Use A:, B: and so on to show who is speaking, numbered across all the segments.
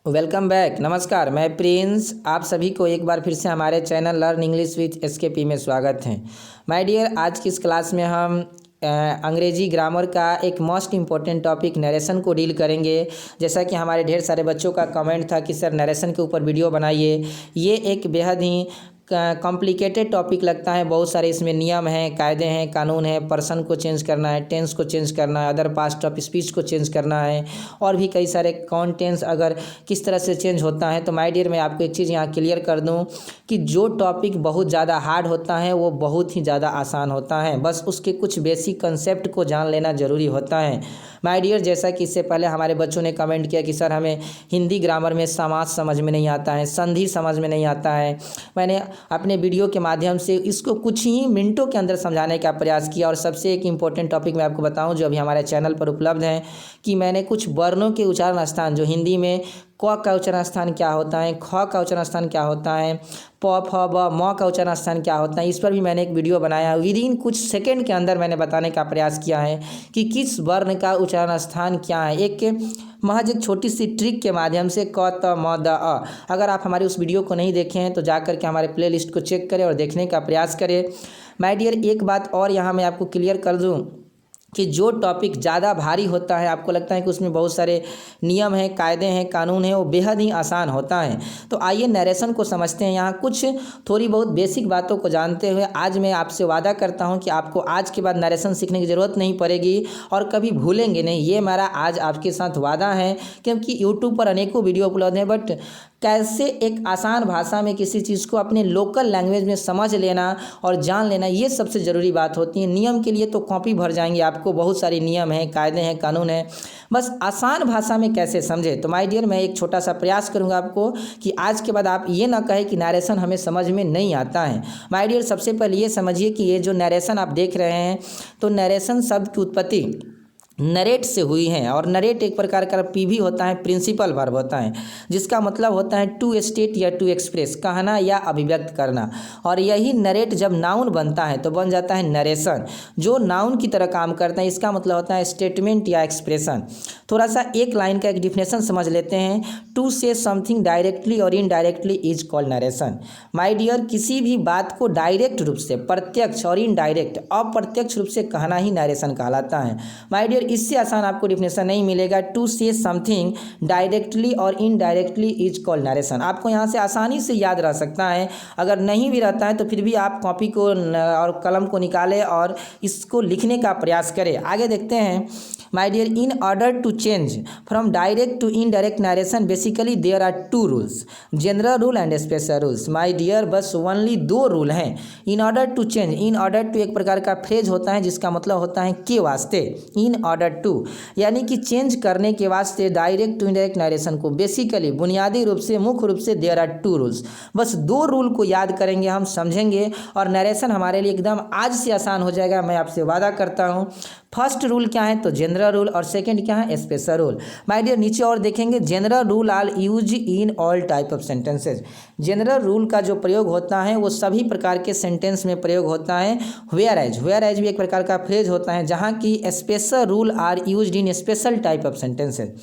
A: Welcome back. नमस्कार, मैं Prince. आप सभी को एक बार फिर से हमारे channel learn English with SKP में स्वागत है। माय डियर, आज की इस क्लास में हम अंग्रेजी ग्रामर का एक मोस्ट इम्पॉर्टेंट टॉपिक नरेशन को डील करेंगे। जैसा कि हमारे ढेर सारे बच्चों का कमेंट था कि सर नरेशन के ऊपर वीडियो बनाइए। ये एक बेहद ही कॉम्प्लिकेटेड टॉपिक लगता है। बहुत सारे इसमें नियम हैं, कायदे हैं, कानून है। पर्सन को चेंज करना है, टेंस को चेंज करना है, अदर पास्ट ऑफ स्पीच को चेंज करना है, और भी कई सारे कौन टेंस अगर किस तरह से चेंज होता है। तो माय डियर, मैं आपको एक चीज़ यहाँ क्लियर कर दूँ कि जो टॉपिक बहुत ज़्यादा हार्ड होता है वो बहुत ही ज़्यादा आसान होता है। बस उसके कुछ बेसिक कंसेप्ट को जान लेना ज़रूरी होता है। माय डियर, जैसा कि इससे पहले हमारे बच्चों ने कमेंट किया कि सर हमें हिंदी ग्रामर में समास समझ में नहीं आता है, संधि समझ में नहीं आता है। मैंने अपने वीडियो के माध्यम से इसको कुछ ही मिनटों के अंदर समझाने का प्रयास किया। और सबसे एक इम्पोर्टेंट टॉपिक मैं आपको बताऊं जो अभी हमारे चैनल पर उपलब्ध है कि मैंने कुछ वर्णों के उच्चारण स्थान, जो हिंदी में क का उच्चारण स्थान क्या होता है, ख का उच्चारण स्थान क्या होता है, प फ ब म का उच्चारण स्थान क्या होता है, इस पर भी मैंने एक वीडियो बनाया। विद इन कुछ सेकंड के अंदर मैंने बताने का प्रयास किया है कि किस वर्ण का उच्चारण स्थान क्या है। महज एक छोटी सी ट्रिक के माध्यम से क त म द अ। अगर आप हमारे उस वीडियो को नहीं देखे हैं तो जाकर के हमारे प्लेलिस्ट को चेक करें और देखने का प्रयास करें। माय डियर, एक बात और यहाँ मैं आपको क्लियर कर दूँ कि जो टॉपिक ज़्यादा भारी होता है, आपको लगता है कि उसमें बहुत सारे नियम हैं, कायदे हैं, कानून हैं, वो बेहद ही आसान होता है। तो आइए नरेशन को समझते हैं। यहाँ कुछ थोड़ी बहुत बेसिक बातों को जानते हुए आज मैं आपसे वादा करता हूँ कि आपको आज के बाद नरेशन सीखने की ज़रूरत नहीं पड़ेगी और कभी भूलेंगे नहीं। ये मेरा आज आपके साथ वादा है, क्योंकि यूट्यूब पर अनेकों वीडियो उपलब्ध हैं, बट कैसे एक आसान भाषा में किसी चीज़ को अपने लोकल लैंग्वेज में समझ लेना और जान लेना, ये सबसे ज़रूरी बात होती है। नियम के लिए तो कॉपी भर जाएंगे, आपको बहुत सारे नियम हैं, कायदे हैं, कानून हैं, बस आसान भाषा में कैसे समझे। तो माय डियर, मैं एक छोटा सा प्रयास करूंगा आपको कि आज के बाद आप ये ना कहें कि नरेशन हमें समझ में नहीं आता है। माय डियर, सबसे पहले ये समझिए कि ये जो नरेशन आप देख रहे हैं, तो नरेशन शब्द की उत्पत्ति नरेट से हुई है। और नरेट एक प्रकार का पीवी होता है, प्रिंसिपल वर्ब होता है, जिसका मतलब होता है टू स्टेट या टू एक्सप्रेस, कहना या अभिव्यक्त करना। और यही नरेट जब नाउन बनता है तो बन जाता है नरेशन, जो नाउन की तरह काम करता है। इसका मतलब होता है स्टेटमेंट या एक्सप्रेशन। थोड़ा सा एक लाइन का एक डिफिनेशन समझ लेते हैं। टू से समथिंग डायरेक्टली और indirectly is called narration. My dear, किसी भी बात को डायरेक्ट रूप से, प्रत्यक्ष और इनडायरेक्ट, अप्रत्यक्ष रूप से कहना ही नरेशन कहलाता है। माय डियर, इससे आसान आपको डिफिनेशन नहीं मिलेगा। टू से समथिंग डायरेक्टली और इनडायरेक्टली इज कॉल्ड नरेशन। आपको यहाँ से आसानी से याद रह सकता है। अगर नहीं भी रहता है तो फिर भी आप कॉपी को और कलम को निकालें और इसको लिखने का प्रयास करें। आगे देखते हैं। My dear, in order to change from direct to indirect narration basically there are two rules, general rule and special rules. My dear, बस ओनली दो रूल हैं। In order to change, in order to एक प्रकार का phrase होता है जिसका मतलब होता है के वास्ते। इन ऑर्डर टू यानी कि चेंज करने के वास्ते डायरेक्ट टू इनडायरेक्ट नरेशन को बेसिकली, बुनियादी रूप से, मुख्य रूप से देयर आर टू रूल्स। बस दो रूल को याद करेंगे, हम समझेंगे और नरेशन हमारे लिए एकदम आज से आसान हो जाएगा, मैं आपसे वादा करता हूँ। फर्स्ट रूल क्या है तो जनरल रूल, और सेकंड क्या है स्पेशल रूल। माय डियर, नीचे और देखेंगे। General rule are use in all type of sentences. General rule का जो प्रयोग होता है वो सभी प्रकार के सेंटेंस में प्रयोग होता है। वेयर एज, वेयर एज भी एक प्रकार का फ्रेज होता है, जहाँ की special rule are used in special type of sentences.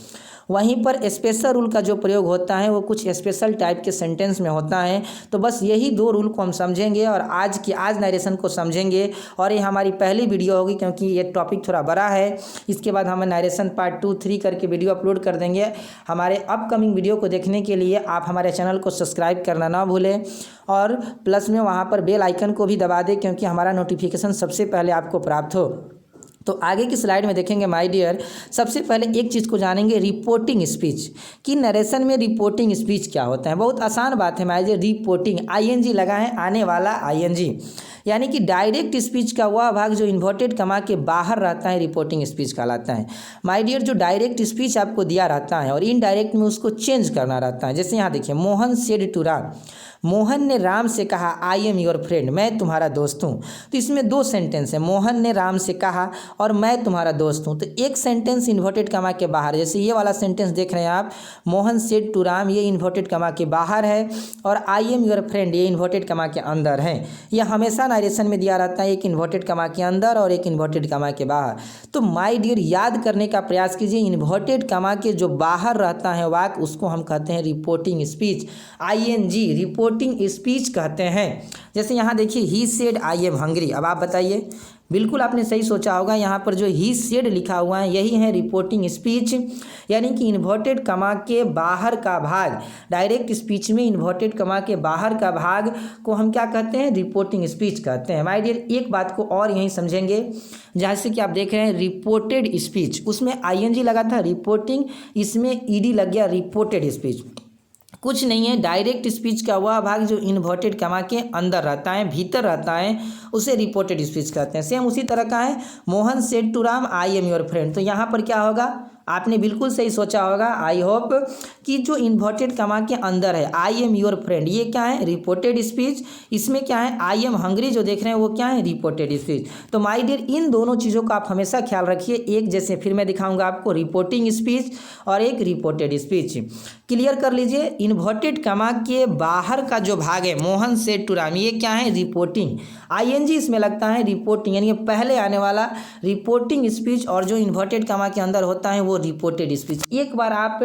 A: वहीं पर स्पेशल रूल का जो प्रयोग होता है वो कुछ स्पेशल टाइप के सेंटेंस में होता है। तो बस यही दो रूल को हम समझेंगे और आज नरेशन को समझेंगे। और ये हमारी पहली वीडियो होगी, क्योंकि ये टॉपिक थोड़ा बड़ा है। इसके बाद हम नरेशन पार्ट 2, 3 करके वीडियो अपलोड कर देंगे। हमारे अपकमिंग वीडियो को देखने के लिए आप हमारे चैनल को सब्सक्राइब करना ना भूलें, और प्लस में वहाँ पर बेल आइकन को भी दबा दें, क्योंकि हमारा नोटिफिकेशन सबसे पहले आपको प्राप्त हो। तो आगे की स्लाइड में देखेंगे माय डियर। सबसे पहले एक चीज़ को जानेंगे, रिपोर्टिंग स्पीच। कि नरेशन में रिपोर्टिंग स्पीच क्या होता है। बहुत आसान बात है माय डियर। रिपोर्टिंग, आईएनजी लगा है, आने वाला आईएनजी, यानी कि डायरेक्ट स्पीच का वह भाग जो इन्वर्टेड कमा के बाहर रहता है, रिपोर्टिंग स्पीच कहलाता है। माय डियर, जो डायरेक्ट स्पीच आपको दिया रहता है और इनडायरेक्ट में उसको चेंज करना रहता है। जैसे यहाँ देखिए, मोहन सेड टू राम, मोहन ने राम से कहा आई एम योर फ्रेंड, मैं तुम्हारा दोस्त हूँ। तो इसमें दो सेंटेंस है, मोहन ने राम से कहा और मैं तुम्हारा दोस्त हूँ। तो एक सेंटेंस इन्वर्टेड कमा के बाहर, जैसे ये वाला सेंटेंस देख रहे हैं आप, मोहन सेड टू राम, ये इन्वर्टेड कमा के बाहर है, और आई एम योर फ्रेंड ये इन्वर्टेड कमा के अंदर है। यह हमेशा नरेशन में दिया रहता है, एक इन्वर्टेड कमा के अंदर और एक इन्वर्टेड कमा के बाहर। तो माय डियर याद करने का प्रयास कीजिए, इन्वर्टेड कमा के जो बाहर रहता है वाक्य उसको हम कहते हैं reporting speech, I N G reporting speech कहते हैं। जैसे यहाँ देखिए he said I am hungry. अब आप बताइए, बिल्कुल आपने सही सोचा होगा, यहाँ पर जो ही सेड लिखा हुआ है यही है रिपोर्टिंग स्पीच, यानी कि इन्वर्टेड कमा के बाहर का भाग, डायरेक्ट स्पीच में इन्वर्टेड कमा के बाहर का भाग को हम क्या कहते हैं, रिपोर्टिंग स्पीच कहते हैं। माय डियर एक बात को और यहीं समझेंगे, जैसे कि आप देख रहे हैं रिपोर्टेड स्पीच, उसमें आईएनजी लगा था, रिपोर्टिंग इसमें ईडी लग गया, रिपोर्टेड स्पीच कुछ नहीं है, डायरेक्ट स्पीच का वह भाग जो इन्वर्टेड कमा के अंदर रहता है, भीतर रहता है, उसे रिपोर्टेड स्पीच कहते हैं। सेम उसी तरह का है Mohan said to Ram I am your friend. तो यहाँ पर क्या होगा, आपने बिल्कुल सही सोचा होगा, आई होप, कि जो इन्वर्टेड कमा के अंदर है आई एम योर फ्रेंड, ये क्या है, रिपोर्टेड स्पीच। इसमें क्या है, आई एम हंग्री जो देख रहे हैं वो क्या है, रिपोर्टेड स्पीच। तो माय डियर इन दोनों चीज़ों का आप हमेशा ख्याल रखिए, एक जैसे फिर मैं दिखाऊंगा आपको रिपोर्टिंग स्पीच और एक रिपोर्टेड स्पीच। क्लियर कर लीजिए, इन्वर्टेड कमा के बाहर का जो भाग है मोहन सेड टू राम, ये क्या है, रिपोर्टिंग, आईएनजी इसमें लगता है, रिपोर्टिंग, यानी पहले आने वाला रिपोर्टिंग स्पीच, और जो इन्वर्टेड कमा के अंदर होता है वो रिपोर्टेड स्पीच। एक बार आप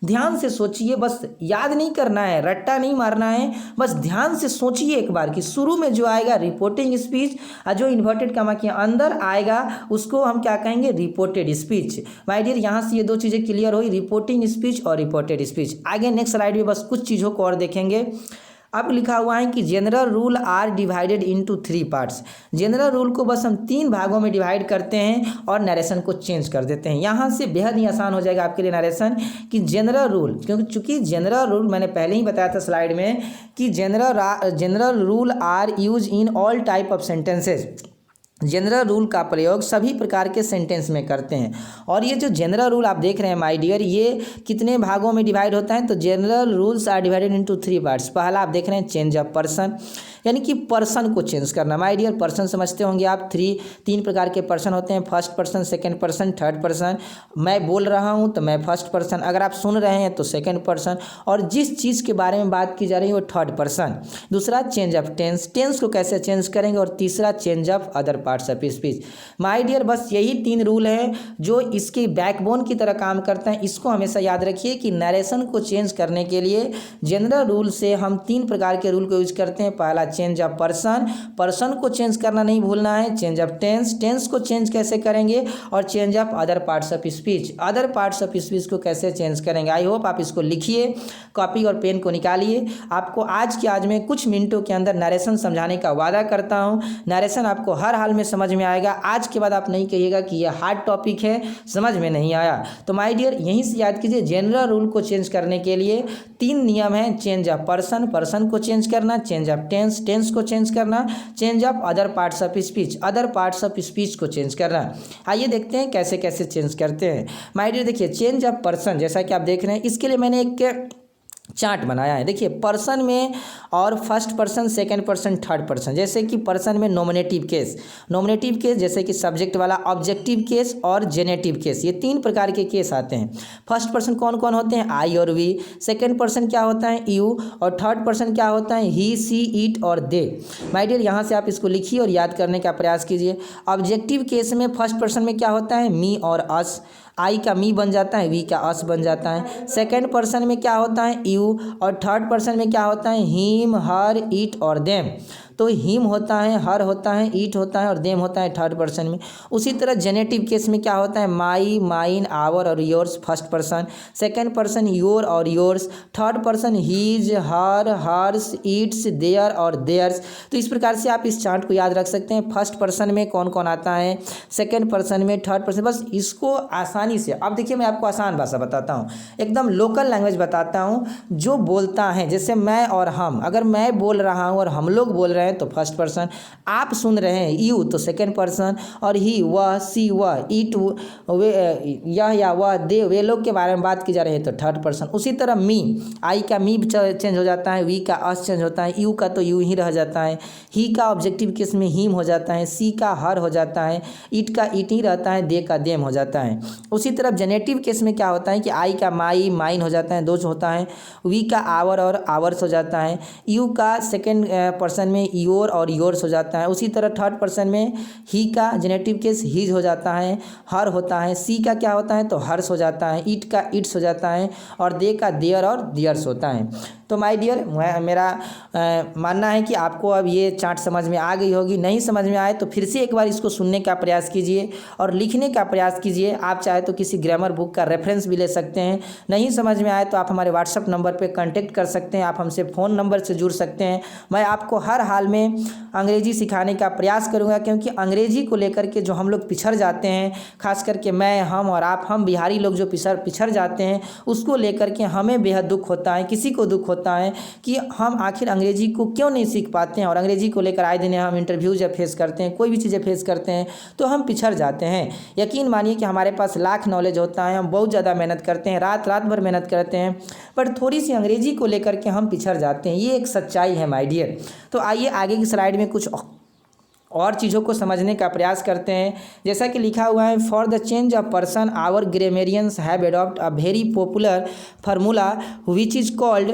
A: ध्यान से सोचिए, बस याद नहीं करना है, रट्टा नहीं मारना है, बस ध्यान से सोचिए एक बार कि शुरू में जो आएगा रिपोर्टिंग स्पीच और जो इन्वर्टेड कमा के अंदर आएगा उसको हम क्या कहेंगे, रिपोर्टेड स्पीच। माय डियर यहाँ से ये दो चीज़ें क्लियर हुई, रिपोर्टिंग स्पीच और रिपोर्टेड स्पीच। आगे नेक्स्ट स्लाइड में बस कुछ चीज़ों को और देखेंगे। अब लिखा हुआ है कि general rule are divided into 3 parts. General rule को बस हम 3 भागों में डिवाइड करते हैं और नरेशन को चेंज कर देते हैं। यहाँ से बेहद ही आसान हो जाएगा आपके लिए नरेशन कि जनरल रूल, क्योंकि चूंकि जनरल रूल मैंने पहले ही बताया था स्लाइड में कि general rule are use in all type of sentences. General rule का प्रयोग सभी प्रकार के सेंटेंस में करते हैं। और ये जो जनरल रूल आप देख रहे हैं माय डियर, ये कितने भागों में डिवाइड होता है, तो general rules are divided into 3 parts. पहला आप देख रहे हैं चेंज ऑफ पर्सन, यानी कि पर्सन को चेंज करना। माय डियर पर्सन समझते होंगे आप, 3 प्रकार के पर्सन होते हैं, first person, second person, third person. मैं बोल रहा हूँ तो मैं फर्स्ट पर्सन, अगर आप सुन रहे हैं तो सेकंड पर्सन, और जिस चीज़ के बारे में बात की जा रही है वो थर्ड पर्सन। दूसरा चेंज ऑफ टेंस, टेंस को कैसे चेंज करेंगे, और तीसरा change of other parts of speech. My dear बस यही 3 रूल हैं जो इसकी बैकबोन की तरह काम करते हैं। इसको हमेशा याद रखिए कि नरेशन को चेंज करने के लिए जनरल रूल से हम 3 प्रकार के रूल को यूज करते हैं। पहला चेंज ऑफ पर्सन, पर्सन को चेंज करना नहीं भूलना है। चेंज ऑफ टेंस, टेंस को चेंज कैसे करेंगे, और change of other parts of speech, other parts of speech को कैसे चेंज करेंगे। आई होप आप इसको लिखिए, कॉपी और पेन को निकालिए। आपको आज में कुछ मिनटों के अंदर नरेशन समझाने का वादा करता हूँ। नरेशन आपको हर हाल में समझ में आएगा। आज के बाद आप नहीं कहिएगा कि यह हार्ड टॉपिक है, समझ में नहीं आया। तो माय डियर यहीं से याद कीजिए, जनरल रूल को चेंज करने के लिए 3 नियम हैं। चेंज ऑफ पर्सन, पर्सन को चेंज करना, चेंज ऑफ टेंस, टेंस को चेंज करना, change of other parts of speech, other parts of speech को चेंज करना। आइए देखते हैं कैसे कैसे चेंज करते हैं। माय डियर देखिए, चेंज ऑफ पर्सन जैसा कि आप देख रहे हैं, इसके लिए मैंने एक चार्ट बनाया है। देखिए पर्सन में और first person, second person, third person. जैसे कि पर्सन में नॉमिनेटिव केस, नॉमिनेटिव केस जैसे कि सब्जेक्ट वाला, ऑब्जेक्टिव केस और जेनेटिव केस, ये 3 प्रकार के केस आते हैं। फर्स्ट पर्सन कौन कौन होते हैं, आई और वी। सेकंड पर्सन क्या होता है, यू। और थर्ड पर्सन क्या होता है, ही, सी, इट और दे। माय डियर यहाँ से आप इसको लिखिए और याद करने का प्रयास कीजिए। ऑब्जेक्टिव केस में फर्स्ट पर्सन में क्या होता है, मी और अस। आई का मी बन जाता है, वी का अस बन जाता है। सेकंड पर्सन में क्या होता है, यू। और थर्ड पर्सन में क्या होता है, हिम, हर, इट और देम। तो हिम होता है, हर होता है, ईट होता है और देम होता है थर्ड पर्सन में। उसी तरह जेनेटिव केस में क्या होता है, माई, माइन, आवर और yours first person. Second person your और yours. Third person his, her, hers, its, their और देयर्स। तो इस प्रकार से आप इस चार्ट को याद रख सकते हैं। फर्स्ट पर्सन में कौन कौन आता है, सेकंड पर्सन में, थर्ड पर्सन। बस इसको आसानी से, अब देखिए मैं आपको आसान भाषा बताता हूँ, एकदम लोकल लैंग्वेज बताता हूँ जो बोलता है। जैसे मैं और हम, अगर मैं बोल रहा हूँ और हम लोग बोल रहे हैं हैं तो फर्स्ट पर्सन, आप सुन रहे हैं यू तो सेकंड पर्सन, और ही वह सी वह इट वे यह या वह दे वे लोग के बारे में बात की जा रही है तो थर्ड पर्सन। उसी तरह मी, आई का मी चेंज हो जाता है, वी का अस चेंज होता है, यू का तो यू ही रह जाता है, ही का ऑब्जेक्टिव केस में हिम हो जाता है, सी का हर हो जाता है, इट का इट ही रहता है, दे का देम हो जाता है। उसी तरह जेनेटिव केस में क्या होता है कि आई का माई माइन हो जाता है, दोज होता है, वी का आवर और आवर्स हो जाता है, यू का सेकेंड पर्सन में योर और योर्स हो जाता है। उसी तरह थर्ड पर्सन में ही का जेनेटिव केस हीज हो जाता है, हर होता है, सी का क्या होता है तो हर्ष हो जाता है, इट का इट्स हो जाता है, और दे का देयर और दियर्स होता है। तो माय डियर, मेरा मानना है कि आपको अब ये चार्ट समझ में आ गई होगी। नहीं समझ में आए तो फिर से एक बार इसको सुनने का प्रयास कीजिए और लिखने का प्रयास कीजिए। आप चाहे तो किसी ग्रामर बुक का रेफरेंस भी ले सकते हैं। नहीं समझ में आए तो आप हमारे व्हाट्सएप नंबर पे कांटेक्ट कर सकते हैं, आप हमसे फ़ोन नंबर से जुड़ सकते हैं। मैं आपको हर हाल में अंग्रेजी सिखाने का प्रयास करूँगा, क्योंकि अंग्रेजी को लेकर के जो हम लोग पिछड़ जाते हैं, खास करके मैं, हम और आप, हम बिहारी लोग जो पिछड़ जाते हैं, उसको लेकर के हमें बेहद दुख होता है, किसी को दुख होता है कि हम आखिर अंग्रेजी को क्यों नहीं सीख पाते हैं। और अंग्रेजी को लेकर आए दिन हम इंटरव्यू जब फेस करते हैं, कोई भी चीज़ें फेस करते हैं तो हम पिछड़ जाते हैं। यकीन मानिए कि हमारे पास लाख नॉलेज होता है, हम बहुत ज़्यादा मेहनत करते हैं, रात रात भर मेहनत करते हैं, पर थोड़ी सी अंग्रेजी को लेकर के हम पिछड़ जाते हैं। ये एक सच्चाई है माय डियर। तो आइए आगे की स्लाइड में कुछ और चीज़ों को समझने का प्रयास करते हैं। जैसा कि लिखा हुआ है, for the change of person our grammarians have adopt a very popular formula which is called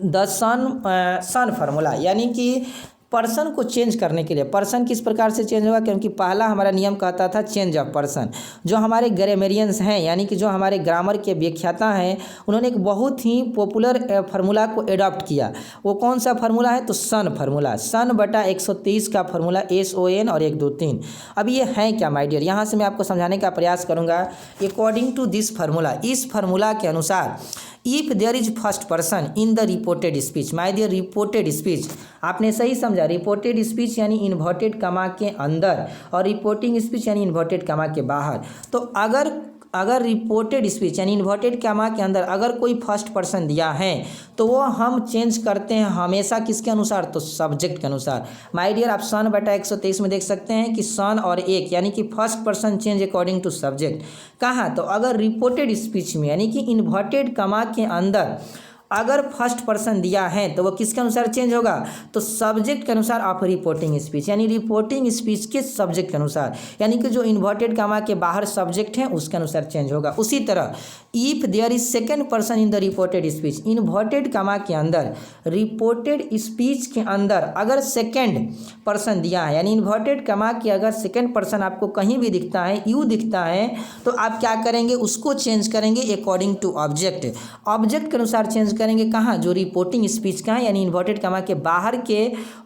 A: the SON formula. यानी कि पर्सन को चेंज करने के लिए, पर्सन किस प्रकार से चेंज होगा, क्योंकि पहला हमारा नियम कहता था चेंज ऑफ पर्सन। जो हमारे ग्रामेरियंस हैं, यानी कि जो हमारे ग्रामर के व्याख्याता हैं, उन्होंने एक बहुत ही पॉपुलर फार्मूला को एडॉप्ट किया। वो कौन सा फार्मूला है तो सन फार्मूला, सन बटा 123 का फार्मूला, SON और 1 2 3। अब ये है क्या माय डियर, यहाँ से मैं आपको समझाने का प्रयास करूँगा। अकॉर्डिंग टू दिस फार्मूला, इस फार्मूला के अनुसार, if there is first person in the reported speech, my dear reported speech आपने सही समझा, रिपोर्टेड स्पीच यानी इन्वर्टेड कमा के अंदर और रिपोर्टिंग स्पीच यानी इन्वर्टेड कमा के बाहर। तो अगर रिपोर्टेड स्पीच यानी इन्वर्टेड कमा के अंदर अगर कोई फर्स्ट पर्सन दिया है तो वो हम चेंज करते हैं हमेशा किसके अनुसार तो सब्जेक्ट के अनुसार। माय डियर, आप सन बटा 123 में देख सकते हैं कि सन और एक यानी कि first person change according to subject. कहाँ तो अगर रिपोर्टेड स्पीच में यानी कि इन्वर्टेड कमा के अंदर अगर फर्स्ट पर्सन दिया है तो वो किसके अनुसार चेंज होगा तो सब्जेक्ट के अनुसार ऑफ रिपोर्टिंग स्पीच, यानी रिपोर्टिंग स्पीच के सब्जेक्ट के अनुसार, यानी कि जो इन्वर्टेड कमा के बाहर सब्जेक्ट है उसके अनुसार चेंज होगा। उसी तरह if there is second person in the reported speech, inverted comma के अंदर रिपोर्टेड स्पीच के अंदर अगर सेकेंड पर्सन दिया है, यानी इन्वर्टेड कमा के अगर सेकेंड पर्सन आपको कहीं भी दिखता है, यू दिखता है, तो आप क्या करेंगे उसको चेंज करेंगे अकॉर्डिंग टू ऑब्जेक्ट, ऑब्जेक्ट के अनुसार चेंज करेंगे। कहाँ जो रिपोर्टिंग स्पीच का है यानी इन्वर्टेड कमा के बाहर के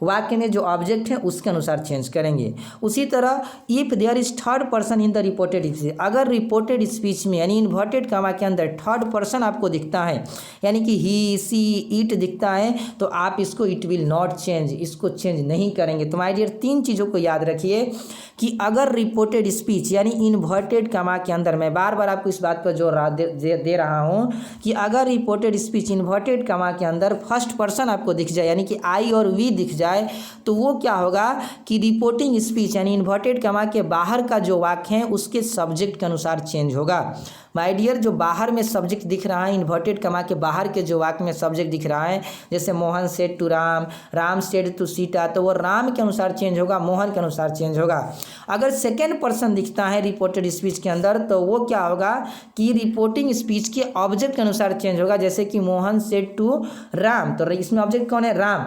A: वाक्य में जो ऑब्जेक्ट है उसके अनुसार चेंज करेंगे। उसी तरह if there is third person in the reported speech, अगर रिपोर्टेड स्पीच में यानी इन्वर्टेड कमा के अंदर थर्ड पर्सन आपको दिखता है, यानी कि ही सी इट दिखता है, तो आप इसको इट विल नॉट चेंज, इसको चेंज नहीं करेंगे। तो माय डियर, 3 चीज़ों को याद रखिए कि अगर रिपोर्टेड स्पीच यानी इन्वर्टेड कमा के अंदर, मैं बार बार आपको इस बात पर जोर दे रहा हूँ कि अगर रिपोर्टेड स्पीच इन्वर्टेड कमा के अंदर फर्स्ट पर्सन आपको दिख जाए यानी कि आई और वी दिख जाए, तो वो क्या होगा कि रिपोर्टिंग स्पीच यानी इन्वर्टेड कमा के बाहर का जो वाक्य है उसके सब्जेक्ट के अनुसार चेंज होगा। माय डियर, जो बाहर में सब्जेक्ट दिख रहा है, इन्वर्टेड कमा के बाहर के जो वाक्य में सब्जेक्ट दिख रहा है, जैसे Mohan said to Ram, Ram said to Sita, तो वो राम के अनुसार चेंज होगा, मोहन के अनुसार चेंज होगा। अगर सेकेंड पर्सन दिखता है रिपोर्टेड स्पीच के अंदर तो वो क्या होगा कि रिपोर्टिंग स्पीच के ऑब्जेक्ट के अनुसार चेंज होगा, जैसे कि मोहन सेड टू राम, तो इसमें ऑब्जेक्ट कौन है राम,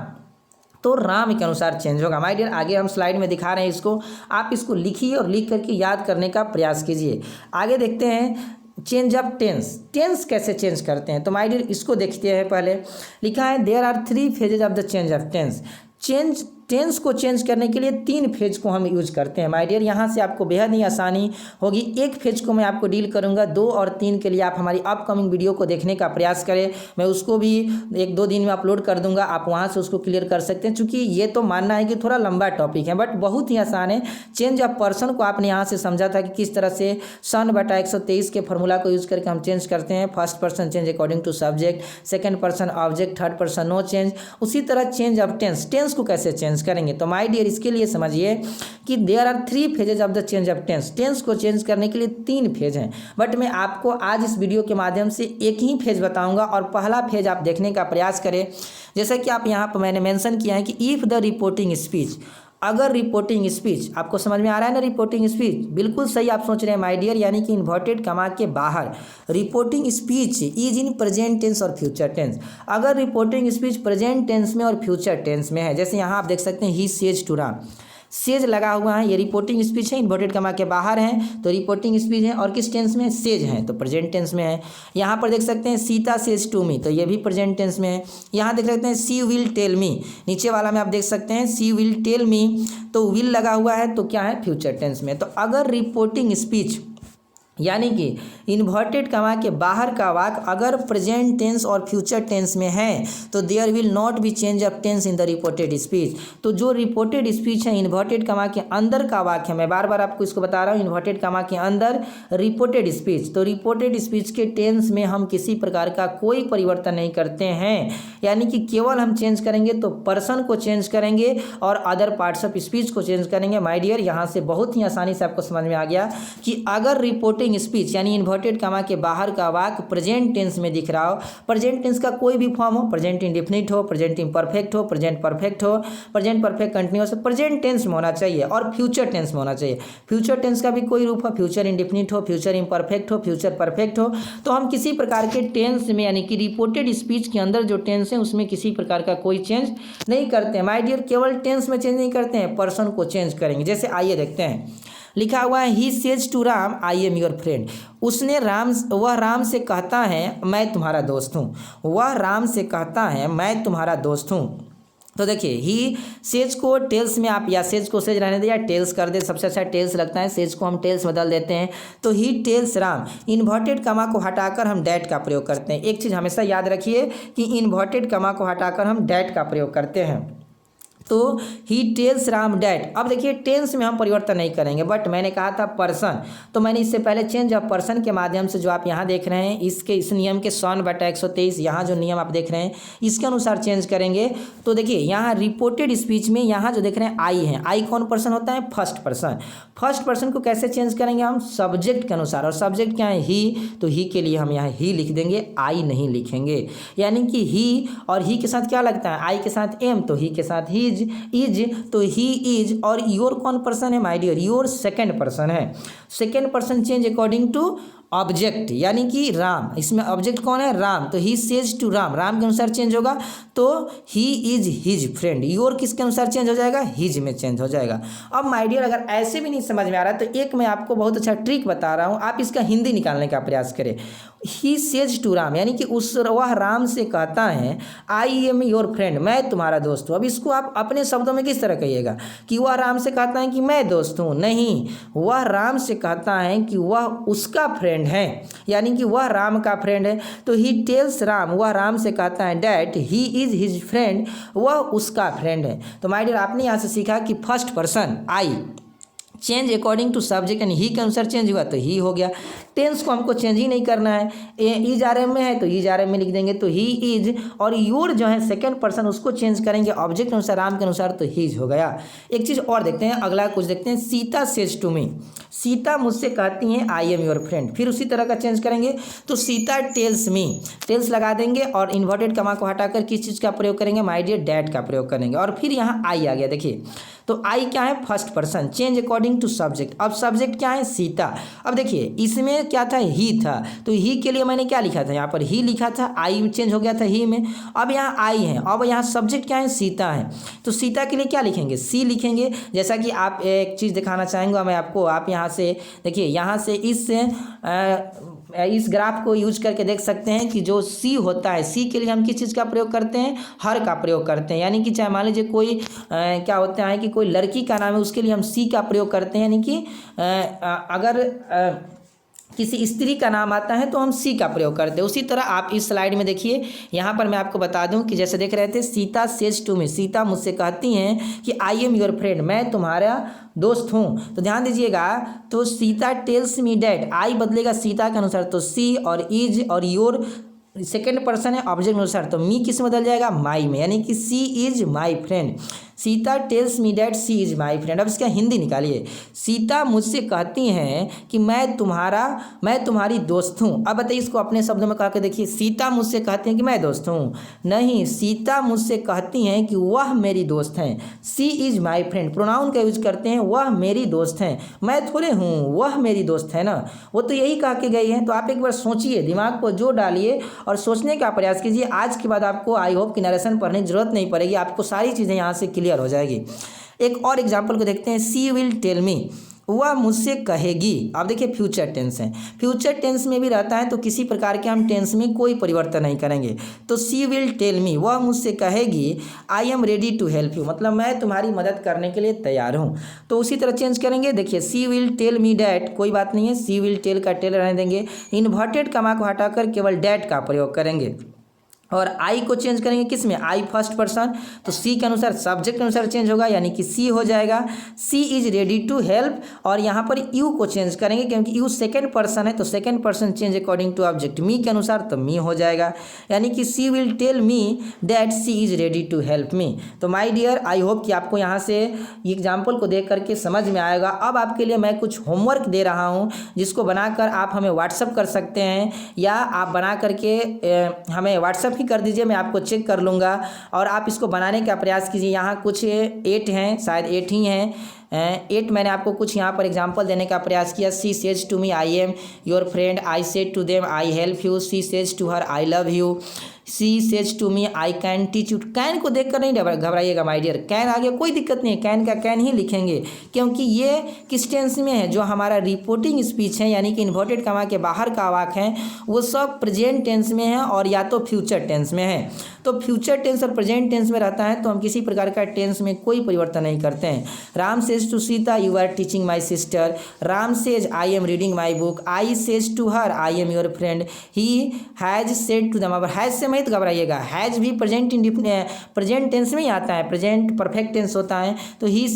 A: तो राम के अनुसार चेंज होगा। माय डियर, आगे हम स्लाइड में दिखा रहे हैं इसको, आप इसको लिखिए और लिख करके याद करने का प्रयास कीजिए। आगे देखते हैं चेंज ऑफ टेंस, टेंस कैसे चेंज करते हैं। तो माय डियर इसको देखते हैं। पहले लिखा है there are 3 phases of the change of tense, change tense को चेंज करने के लिए 3 फेज को हम यूज करते हैं माय डियर। यहाँ से आपको बेहद ही आसानी होगी। एक फेज को मैं आपको डील करूँगा, 2 और 3 के लिए आप हमारी अपकमिंग वीडियो को देखने का प्रयास करें। मैं उसको भी 1-2 दिन में अपलोड कर दूंगा, आप वहाँ से उसको क्लियर कर सकते हैं। चूँकि ये तो मानना है कि थोड़ा लंबा टॉपिक है, बट बहुत ही आसान है। चेंज ऑफ पर्सन को आपने यहाँ से समझा था कि किस तरह से सन बटा 123 के फॉर्मूला को यूज़ करके हम चेंज करते हैं। First person change according to subject, second person object, third person no change. उसी तरह चेंज ऑफ टेंस, टेंस को कैसे चेंज करेंगे। तो माय डियर इसके लिए समझिए कि there are 3 phases of the change of tense. Tense को चेंज करने के लिए 3 फेज हैं, बट मैं आपको आज इस वीडियो के माध्यम से एक ही फेज बताऊंगा और पहला फेज आप देखने का प्रयास करें। जैसा कि आप यहाँ पर मैंने मेंशन किया है कि इफ़ द रिपोर्टिंग स्पीच, अगर रिपोर्टिंग स्पीच, आपको समझ में आ रहा है ना रिपोर्टिंग स्पीच, बिल्कुल सही आप सोच रहे हैं माय डियर, यानी कि इन्वर्टेड कमा के बाहर reporting speech is in present tense और फ्यूचर टेंस। अगर रिपोर्टिंग स्पीच प्रेजेंट टेंस में और फ्यूचर टेंस में है, जैसे यहाँ आप देख सकते हैं he says to Ram, says लगा हुआ है, ये रिपोर्टिंग स्पीच है, इन्वर्टेड कमा के बाहर है तो रिपोर्टिंग स्पीच है, और किस टेंस में, सेज है तो प्रेजेंट टेंस में है। यहाँ पर देख सकते हैं सीता सेज टू मी, तो ये भी प्रेजेंट टेंस में है। यहाँ देख सकते हैं सी विल टेल मी, नीचे वाला में आप देख सकते हैं सी विल टेल मी, तो विल लगा हुआ है तो क्या है, फ्यूचर टेंस में। तो अगर रिपोर्टिंग स्पीच यानी कि इन्वर्टेड कमा के बाहर का वाक्य अगर प्रेजेंट टेंस और फ्यूचर टेंस में है तो there will not be change of tense in the reported speech. तो जो रिपोर्टेड स्पीच है इन्वर्टेड कमा के अंदर का वाक्य है, मैं बार बार आपको इसको बता रहा हूँ, इन्वर्टेड कमा के अंदर रिपोर्टेड स्पीच, तो रिपोर्टेड स्पीच के टेंस में हम किसी प्रकार का कोई परिवर्तन नहीं करते हैं, यानी कि केवल हम चेंज करेंगे तो पर्सन को चेंज करेंगे और अदर पार्ट्स ऑफ स्पीच को चेंज करेंगे। माय डियर यहाँ से बहुत ही आसानी से आपको समझ में आ गया कि अगर रिपोर्टिंग स्पीच यानी इन्वर्टेड कमा के बाहर का वाक्य प्रेजेंट टेंस में दिख रहा हो, प्रेजेंट टेंस का कोई भी फॉर्म हो, प्रेजेंट इंडेफिनिट हो, प्रेजेंट इम्परफेक्ट हो, प्रेजेंट परफेक्ट हो, present perfect continuous, present tense में होना चाहिए और फ्यूचर टेंस में होना चाहिए। फ्यूचर टेंस का भी कोई रूप हो, फ्यूचर इंडेफिनिट हो, फ्यूचर इम्परफेक्ट हो, फ्यूचर परफेक्ट हो, तो हम किसी प्रकार के टेंस में यानी कि रिपोर्टेड स्पीच के अंदर जो टेंस है उसमें किसी प्रकार का कोई चेंज नहीं करते हैं माय डियर। केवल टेंस में चेंज नहीं करते हैं, पर्सन को चेंज करेंगे। जैसे आइए देखते हैं, लिखा हुआ है he says to Ram I am your friend, उसने वह राम से कहता है मैं तुम्हारा दोस्त हूँ, वह राम से कहता है मैं तुम्हारा दोस्त हूँ। तो देखिए ही सेज को टेल्स में आप या सेज को सेज रहने दे या टेल्स कर दे, सबसे अच्छा टेल्स लगता है, सेज को हम टेल्स बदल देते हैं। तो ही टेल्स राम, इन्वर्टेड कमा को हटाकर हम डैट का प्रयोग करते हैं। एक चीज़ हमेशा याद रखिए कि इन्वर्टेड कमा को हटाकर हम डैट का प्रयोग करते हैं। तो ही टेल्स राम डैट, अब देखिए टेंस में हम परिवर्तन नहीं करेंगे, बट मैंने कहा था पर्सन, तो मैंने इससे पहले चेंज ऑफ पर्सन के माध्यम से जो आप यहाँ देख रहे हैं इस नियम के 100/123 यहाँ जो नियम आप देख रहे हैं इसके अनुसार चेंज करेंगे। तो देखिए यहाँ रिपोर्टेड स्पीच में यहाँ जो देख रहे हैं आई है, आई कौन पर्सन होता है, फर्स्ट पर्सन। फर्स्ट पर्सन को कैसे चेंज करेंगे हम, सब्जेक्ट के अनुसार, और सब्जेक्ट क्या है, ही, तो ही के लिए हम यहाँ ही लिख देंगे, आई नहीं लिखेंगे। यानी कि ही और ही के साथ क्या लगता है, आई के साथ एम, तो ही के साथ ही इज, तो ही इज, और योर कौन पर्सन है my dear, your second person है। Second person change according to object यानी कि राम, इसमें ऑब्जेक्ट कौन है, राम, तो he says to Ram, Ram के अनुसार चेंज होगा, तो he is his friend. Your किसके अनुसार चेंज हो जाएगा, हिज में चेंज हो जाएगा। अब माय डियर अगर ऐसे भी नहीं समझ में आ रहा है तो एक मैं आपको बहुत अच्छा ट्रिक बता रहा हूँ, आप इसका हिंदी निकालने का प्रयास करें। ही सेज टू राम यानी कि वह राम से कहता है आई एम योर फ्रेंड, मैं तुम्हारा दोस्त हूँ। अब इसको आप अपने शब्दों में किस तरह कहिएगा कि वह राम से कहता है कि मैं दोस्त हूँ, नहीं, वह राम से कहता है कि वह उसका फ्रेंड है, यानी कि वह राम का फ्रेंड है। तो ही टेल्स राम, वह राम से कहता है that he is his friend, वह उसका फ्रेंड है। तो माय डियर आपने यहाँ से सीखा कि first person I change according to subject यानी ही के अनुसार चेंज हुआ तो ही हो गया। टेंस को हमको चेंज ही नहीं करना है, इज आर एम में है तो इज आर एम में लिख देंगे, तो ही इज, और योर जो है सेकंड पर्सन उसको चेंज करेंगे ऑब्जेक्ट के अनुसार, राम के अनुसार, तो हीज हो गया। एक चीज़ और देखते हैं, अगला कुछ देखते हैं, Sita says to me, Sita मुझसे कहती हैं आई एम योर फ्रेंड, फिर उसी तरह का चेंज करेंगे, तो सीता टेल्स मी, टेल्स लगा देंगे और इन्वर्टेड कमा को हटाकर किस चीज़ का प्रयोग करेंगे माय डियर, डैट का प्रयोग करेंगे, और फिर यहाँ आई आ गया। देखिए तो आई क्या है, first person change according to subject, अब सब्जेक्ट क्या है, सीता। अब देखिए इसमें क्या था, ही था, तो ही के लिए मैंने क्या लिखा था, यहाँ पर ही लिखा था, आई चेंज हो गया था ही में, अब यहाँ आई है, अब यहाँ सब्जेक्ट क्या है, सीता है, तो सीता के लिए क्या लिखेंगे, सी लिखेंगे। जैसा कि आप एक चीज़ दिखाना चाहेंगे मैं आपको, आप यहाँ से देखिए, यहाँ से इस इस ग्राफ को यूज करके देख सकते हैं कि जो सी होता है, सी के लिए हम किस चीज़ का प्रयोग करते हैं, हर का प्रयोग करते हैं। यानी कि चाहे मान लीजिए कोई क्या होता है कि कोई लड़की का नाम है, उसके लिए हम सी का प्रयोग करते हैं। यानी कि अगर किसी स्त्री का नाम आता है तो हम सी का प्रयोग करते हैं। उसी तरह आप इस स्लाइड में देखिए, यहाँ पर मैं आपको बता दूं कि जैसे देख रहे थे, Sita says to me, Sita मुझसे कहती हैं कि आई एम योर फ्रेंड, मैं तुम्हारा दोस्त हूँ। तो ध्यान दीजिएगा, तो सीता टेल्स मी डैट, आई बदलेगा सीता के अनुसार, तो सी और इज और योर सेकेंड पर्सन है ऑब्जेक्ट अनुसार, तो मी किस में बदल जाएगा, माई में। यानी कि she is my friend, Sita tells me that she is my friend. अब इसका हिंदी निकालिए, सीता मुझसे कहती हैं कि मैं तुम्हारी दोस्त हूँ। अब बताइए इसको अपने शब्दों में कह के देखिए, सीता मुझसे कहती हैं कि मैं दोस्त हूँ, नहीं, सीता मुझसे कहती हैं कि वह मेरी दोस्त हैं। सी इज माई फ्रेंड, प्रोनाउन का यूज करते हैं, वह मेरी दोस्त हैं, मैं थोड़े हूँ, वह मेरी दोस्त है ना, वो तो यही कह के गई है। तो आप एक बार सोचिए, दिमाग को जोर डालिए और सोचने का प्रयास कीजिए। आज के बाद आपको आई होप कि नरेशन पढ़ने की जरूरत नहीं पड़ेगी, आपको सारी चीज़ें यहाँ से क्लियर हो जाएगी। एक और एग्जाम्पल को देखते हैं, सी विल टेल मी, वह मुझसे कहेगी। अब देखिए फ्यूचर टेंस है, फ्यूचर टेंस में भी रहता है तो किसी प्रकार के हम टेंस में कोई परिवर्तन नहीं करेंगे। तो सी विल टेल मी, वह मुझसे कहेगी, I am ready to help you, मतलब मैं तुम्हारी मदद करने के लिए तैयार हूँ। तो उसी तरह चेंज करेंगे, देखिए सी विल टेल मी डैट, कोई बात नहीं है, सी विल टेल का टेल रहने देंगे, इन्वर्टेड कमा को हटाकर केवल डैट का प्रयोग करेंगे। और आई को चेंज करेंगे किस में, आई फर्स्ट पर्सन, तो सी के अनुसार सब्जेक्ट के अनुसार चेंज होगा, यानी कि सी हो जाएगा, सी इज रेडी टू हेल्प। और यहाँ पर यू को चेंज करेंगे क्योंकि यू सेकेंड पर्सन है, तो second person change according to object, me के अनुसार तो मी हो जाएगा। यानी कि she will tell me that she is ready to help me. तो माई डियर, आई होप कि आपको यहाँ से एग्जाम्पल को देख करके समझ में आएगा। अब आपके लिए मैं कुछ होमवर्क दे रहा हूँ, जिसको बनाकर आप हमें व्हाट्सअप कर सकते हैं, या आप बना करके हमें व्हाट्सअप ही कर दीजिए, मैं आपको चेक कर लूँगा और आप इसको बनाने का प्रयास कीजिए। यहाँ कुछ 8 हैं, शायद 8 ही हैं, 8 मैंने आपको कुछ यहाँ पर एग्जांपल देने का प्रयास किया। She says to me I am your friend, I said to them I help you, she says to her I love you, she says to me I can teach you. Can को देखकर नहीं घबराइएगा my dear, can आ गया कोई दिक्कत नहीं है, कैन का कैन ही लिखेंगे, क्योंकि ये किस टेंस में है, जो हमारा रिपोर्टिंग स्पीच है, यानी कि इन्वर्टेड कमा के बाहर का वाक है, वो सब प्रेजेंट टेंस में है और या तो फ्यूचर टेंस में है। तो फ्यूचर टेंस और प्रेजेंट टेंस में रहता है तो हम किसी प्रकार का टेंस में कोई परिवर्तन नहीं करते हैं। Ram says to Sita you are teaching my sister, Ram says I am reading my book, I says to her I am your friend, he has said to them. अब हैज से मत घबराइएगा, हैज भी प्रेजेंट टेंस में ही आता है, प्रेजेंट परफेक्ट टेंस होता है। तो he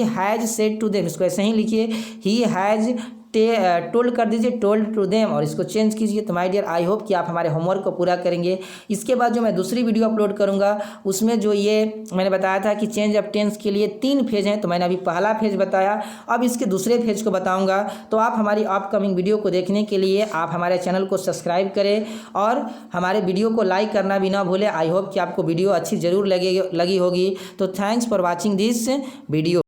A: has said to them, इसको ऐसे ही लिखिए, ही हैज टोल्ड कर दीजिए, टोल्ड टू देम, और इसको चेंज कीजिए। तो माय डियर, आई होप कि आप हमारे होमवर्क को पूरा करेंगे। इसके बाद जो मैं दूसरी वीडियो अपलोड करूंगा, उसमें जो ये मैंने बताया था कि चेंज ऑफ टेंस के लिए 3 फेज हैं, तो मैंने अभी पहला फेज बताया, अब इसके दूसरे फेज को बताऊंगा। तो आप हमारी अपकमिंग वीडियो को देखने के लिए आप हमारे चैनल को सब्सक्राइब करें और हमारे वीडियो को लाइक करना भी ना भूलें। आई होप कि आपको वीडियो अच्छी ज़रूर लगी होगी। तो thanks for watching this video.